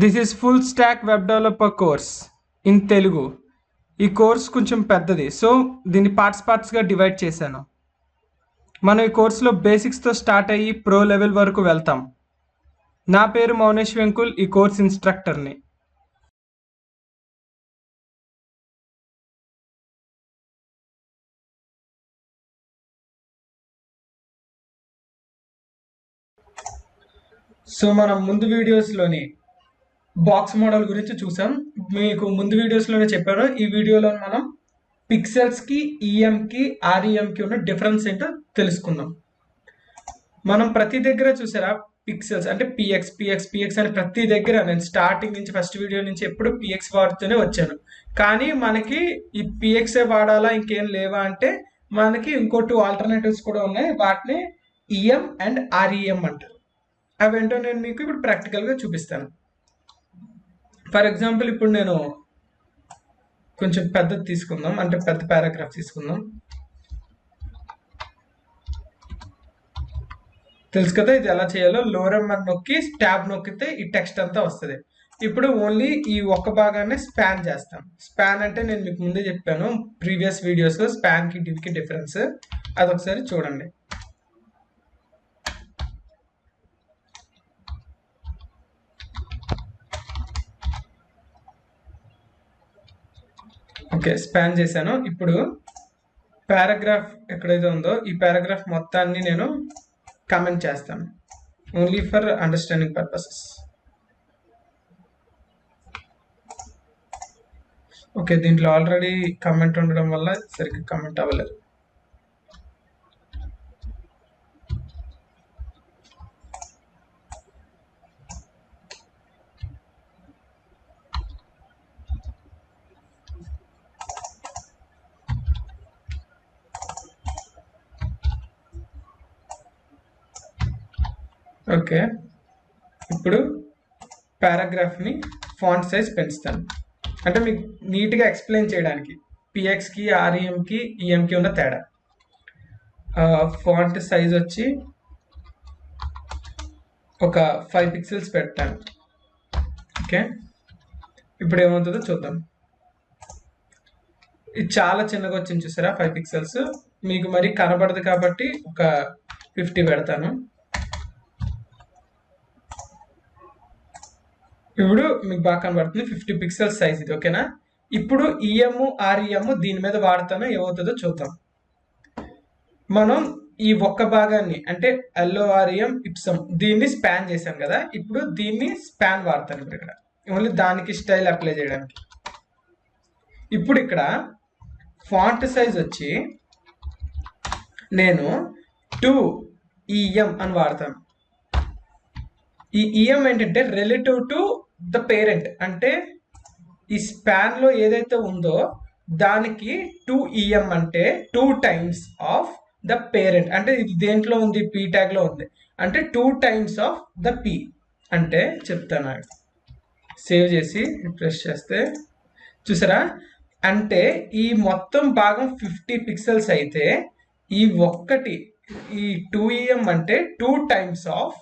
This is full stock web developer course in Telugu. ఈ course కొంచెం పెద్దది, సో దీన్ని పార్ట్స్గా డివైడ్ చేశాను. మనం ఈ కోర్సులో బేసిక్స్తో స్టార్ట్ అయ్యి ప్రో లెవెల్ వరకు వెళ్తాం. నా పేరు మౌనేష్ వెంకుల్, ఈ కోర్స్ ఇన్స్ట్రక్టర్ని. సో మనం ముందు వీడియోస్లోని బాక్స్ మోడల్ గురించి చూసాం. మీకు ముందు వీడియోస్లోనే చెప్పాను. ఈ వీడియోలో మనం పిక్సెల్స్కి, ఈఎంకి, ఆర్ఈఎంకి ఉన్న డిఫరెన్స్ ఏంటో తెలుసుకుందాం. మనం ప్రతి దగ్గర చూసారా పిక్సెల్స్ అంటే పిఎక్స్ అని ప్రతి దగ్గర నేను స్టార్టింగ్ నుంచి ఫస్ట్ వీడియో నుంచి ఎప్పుడు పిఎక్స్ వాడుతూనే వచ్చాను. కానీ మనకి ఈ పిఎక్సే వాడాలా ఇంకేం లేవా అంటే మనకి ఇంకో 2 ఆల్టర్నేటివ్స్ కూడా ఉన్నాయి. వాటిని ఈఎం అండ్ ఆర్ఈఎం అంటారు. అవేంటో నేను మీకు ఇప్పుడు ప్రాక్టికల్గా చూపిస్తాను. ఫర్ ఎగ్జాంపుల్ ఇప్పుడు నేను కొంచెం పెద్దది తీసుకుందాం, అంటే పెద్ద పారాగ్రాఫ్ తీసుకుందాం. తెలుసు కదా ఇది ఎలా చేయాలో. లోవర్ నెంబర్ నొక్కి ట్యాబ్ నొక్కితే ఈ టెక్స్ట్ అంతా వస్తుంది. ఇప్పుడు ఓన్లీ ఈ ఒక్క భాగాన్ని స్పాన్ చేస్తాం. స్పాన్ అంటే నేను మీకు ముందే చెప్పాను ప్రీవియస్ వీడియోస్లో స్పాన్కి డివ్కి డిఫరెన్స్. అదొకసారి చూడండి. ఓకే, స్పాన్ చేశాను. ఇప్పుడు పారాగ్రాఫ్ ఎక్కడైతే ఉందో ఈ పారాగ్రాఫ్ మొత్తాన్ని నేను కామెంట్ చేస్తాను, only for understanding purposes. Okay, దీంట్లో ఆల్రెడీ కామెంట్ ఉండడం వల్ల సరిగ్గా కామెంట్ అవ్వలేదు. ఓకే, ఇప్పుడు పారాగ్రాఫ్ని ఫాంట్ సైజ్ పెంచుతాను, అంటే మీకు నీట్గా ఎక్స్ప్లెయిన్ చేయడానికి పిఎక్స్కి, ఆర్ఈఎంకి, ఈఎంకి ఉన్న తేడా. ఫాంట్ సైజ్ వచ్చి ఒక 5 పిక్సెల్స్ పెట్టాను. ఓకే, ఇప్పుడు ఏమవుతుందో చూద్దాం. ఇది చాలా చిన్నగా వచ్చింది చూసారా 5 పిక్సెల్స్. మీకు మరి కనబడదు కాబట్టి ఒక 50 పెడతాను. ఇప్పుడు మీకు బాగా కనబడుతుంది 50 పిక్సెల్స్ సైజ్ ఇది. ఓకేనా, ఇప్పుడు ఈఎం ఆర్ఈఎం దీని మీద వాడతాను, ఏమవుతుందో చూద్దాం. మనం ఈ ఒక్క భాగాన్ని అంటే ఎల్ఓఆర్ఈఎం ఇప్సమ్ దీన్ని స్పాన్ చేశాం కదా, ఇప్పుడు దీన్ని స్పాన్ వాడతాను ఇప్పుడు ఇక్కడ ఓన్లీ దానికి స్టైల్ అప్లై చేయడానికి. ఇప్పుడు ఇక్కడ ఫాంట్ సైజ్ వచ్చి నేను 2EM అని వాడతాను. ఈ ఈఎం ఏంటంటే రిలేటివ్ టు ద పేరెంట్, అంటే ఈ స్పాన్ లో ఏదైతే ఉందో దానికి 2EM అంటే 2 టైమ్స్ ఆఫ్ ద పేరెంట్. అంటే ఇది దేంట్లో ఉంది, పీ ట్యాగ్ లో ఉంది, అంటే 2 టైమ్స్ ఆఫ్ ద పీ. అంటే చెప్తాను, సేవ్ చేసి రిఫ్రెష్ చేస్తే చూసారా, అంటే ఈ మొత్తం భాగం 50 పిక్సెల్స్ అయితే ఈ ఒక్కటి ఈ 2EM అంటే 2 టైమ్స్ ఆఫ్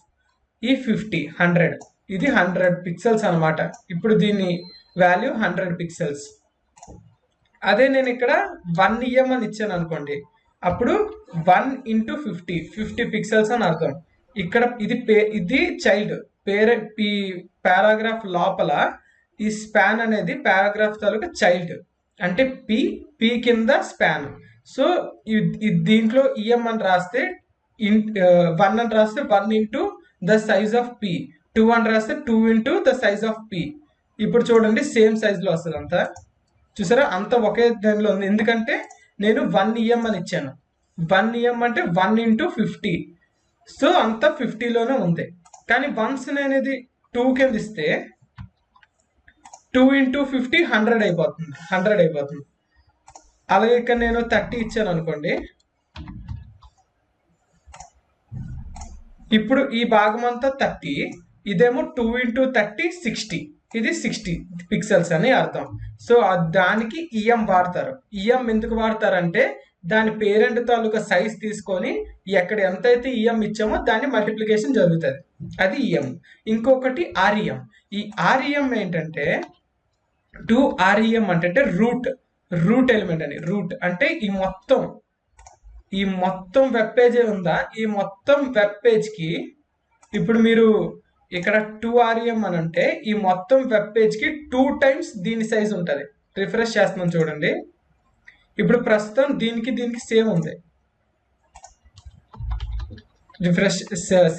ఈ 50 100, ఇది 100 పిక్సెల్స్ అనమాట. ఇప్పుడు దీని వాల్యూ 100 పిక్సెల్స్. అదే నేను ఇక్కడ 1EM అని ఇచ్చాను అనుకోండి, అప్పుడు 1 × 50 పిక్సెల్స్ అని అర్థం. ఇక్కడ ఇది చైల్డ్ పారాగ్రాఫ్ లోపల ఈ స్పాన్ అనేది పారాగ్రాఫ్ తాలూకా చైల్డ్, అంటే పి కింద స్పాన్. సో దీంట్లో ఈఎం అని రాస్తే 1 అని రాస్తే 1 × ద సైజ్ ఆఫ్ పి, 2 అని రాస్తే 2 × ద సైజ్ ఆఫ్ పి. ఇప్పుడు చూడండి సేమ్ సైజ్ లో వస్తుంది అంతా. చూసారా, అంతా ఒకే దానిలో ఉంది, ఎందుకంటే నేను 1EM అని ఇచ్చాను. 1EM అంటే 1 × 50, సో అంతా 50లోనే ఉంది. కానీ వన్స్ నేను ఇది 2 కింద ఇస్తే 2 × 50 100 అయిపోతుంది. అలాగే ఇక్కడ నేను 30 ఇచ్చాను అనుకోండి, ఇప్పుడు ఈ భాగం అంతా 30, ఇదేమో 2 × 30 60, ఇది 60 పిక్సెల్స్ అని అర్థం. సో దానికి ఈఎం వాడతారు. ఈఎం ఎందుకు వాడతారంటే దాని పేరెంట్ తాలూకా సైజ్ తీసుకొని ఎక్కడ ఎంతైతే ఈఎం ఇచ్చామో దాన్ని మల్టిప్లికేషన్ జరుగుతుంది. అది ఈఎం. ఇంకొకటి ఆర్ఈఎం. ఈ ఆర్ఈఎం ఏంటంటే టు ఆర్ఈఎం అంటే రూట్ ఎలిమెంట్ అని. రూట్ అంటే ఈ మొత్తం వెబ్ పేజ్ ఉందా, ఈ మొత్తం వెబ్ పేజ్కి ఇప్పుడు మీరు ఇక్కడ 2REM అని అంటే ఈ మొత్తం వెబ్ పేజ్కి 2 times దీని సైజ్ ఉంటుంది. రిఫ్రెష్ చేస్తున్నాం చూడండి. ఇప్పుడు ప్రస్తుతం దీనికి సేమ్ ఉంది. రిఫ్రెష్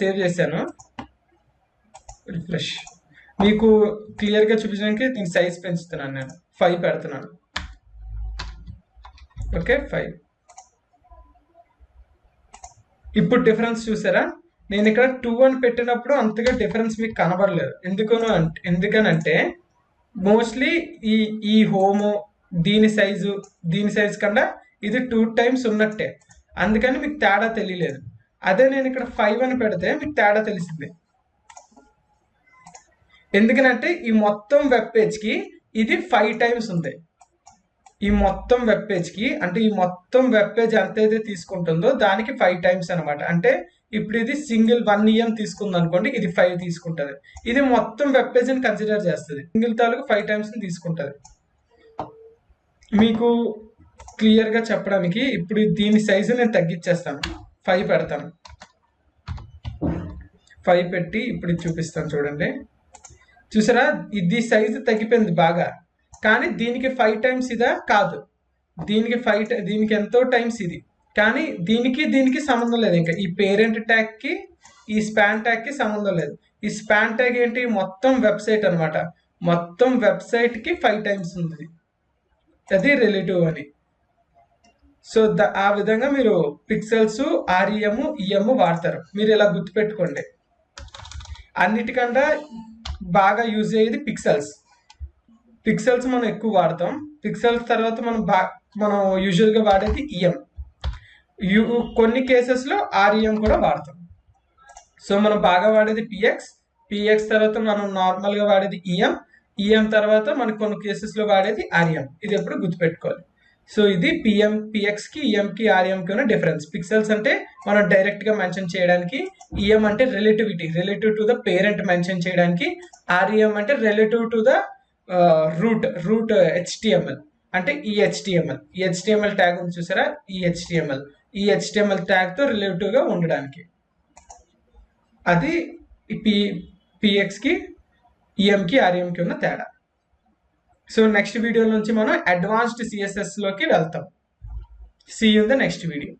సేవ్ చేశాను. రిఫ్రెష్ మీకు క్లియర్గా చూపించడానికి దీని సైజ్ పెంచుతున్నాను. నేను 5 పెడుతున్నాను. ఓకే 5. ఇప్పుడు డిఫరెన్స్ చూసారా? నేను ఇక్కడ 2 అని పెట్టినప్పుడు అంతగా డిఫరెన్స్ మీకు కనబడలేదు. ఎందుకనంటే మోస్ట్లీ ఈ హోము దీని సైజు కన్నా ఇది 2 times ఉన్నట్టే, అందుకని మీకు తేడా తెలియలేదు. అదే నేను ఇక్కడ 5 అని పెడితే మీకు తేడా తెలిసింది. ఎందుకనంటే ఈ మొత్తం వెబ్ పేజ్కి ఇది 5 times ఉంది. ఈ మొత్తం వెబ్ పేజ్కి అంటే ఈ మొత్తం వెబ్ పేజ్ ఎంతైతే తీసుకుంటుందో దానికి 5 times అనమాట. అంటే ఇప్పుడు ఇది సింగిల్ 1 EM తీసుకుంది అనుకోండి, ఇది 5 తీసుకుంటుంది. ఇది మొత్తం వెబ్ పేజ్ని కన్సిడర్ చేస్తుంది. సింగిల్ తాలూకు 5 times తీసుకుంటుంది. మీకు క్లియర్గా చెప్పడానికి ఇప్పుడు దీని సైజు నేను తగ్గించేస్తాను. 5 పెడతాను. 5 పెట్టి ఇప్పుడు చూపిస్తాను చూడండి. చూసారా, ఇది సైజు తగ్గిపోయింది బాగా. కానీ దీనికి 5 times ఇదా? కాదు. దీనికి ఎంతో టైమ్స్ ఇది. కానీ దీనికి సంబంధం లేదు. ఇంకా ఈ పేరెంట్ ట్యాగ్కి ఈ స్పాన్ ట్యాగ్కి సంబంధం లేదు. ఈ స్పాన్ ట్యాగ్ ఏంటి? మొత్తం వెబ్సైట్ అనమాట. మొత్తం వెబ్సైట్కి 5 times ఉంది. అది రిలేటివ్ అని. సో ఆ విధంగా మీరు పిక్సెల్స్, ఆర్ఈఎం, ఈఎం వాడతారు. మీరు ఇలా గుర్తుపెట్టుకోండి. అన్నిటికన్నా బాగా యూజ్ అయ్యేది పిక్సెల్స్ మనం ఎక్కువ వాడతాం. పిక్సెల్స్ తర్వాత మనం యూజువల్గా వాడేది ఈఎం. కొన్ని కేసెస్లో ఆర్ఈఎం కూడా వాడతాం. సో మనం బాగా వాడేది పిఎక్స్ తర్వాత మనం నార్మల్గా వాడేది ఈఎం తర్వాత మనకు కొన్ని కేసెస్లో వాడేది ఆర్ఈఎం. ఇది ఎప్పుడు గుర్తుపెట్టుకోవాలి. సో ఇది పిఎక్స్కి, ఈఎంకి, ఆర్ఈఎంకి ఉన్న డిఫరెన్స్. పిక్సెల్స్ అంటే మనం డైరెక్ట్గా మెన్షన్ చేయడానికి, ఈఎం అంటే relative to the parent mention చేయడానికి, ఆర్ఈఎం అంటే relative to the route HTML అంటే ఈ హెచ్టిఎంఎల్ ట్యాగ్ ఉంది చూసారా, ఈ హెచ్టిఎంఎల్ ట్యాగ్తో రిలేటివ్గా ఉండడానికి. అది పిఎక్స్కి, ఈఎంకి, ఆర్ఈఎంకి ఉన్న తేడా. సో నెక్స్ట్ వీడియో నుంచి మనం అడ్వాన్స్డ్ CSS లోకి వెళ్తాం. See you in the next video.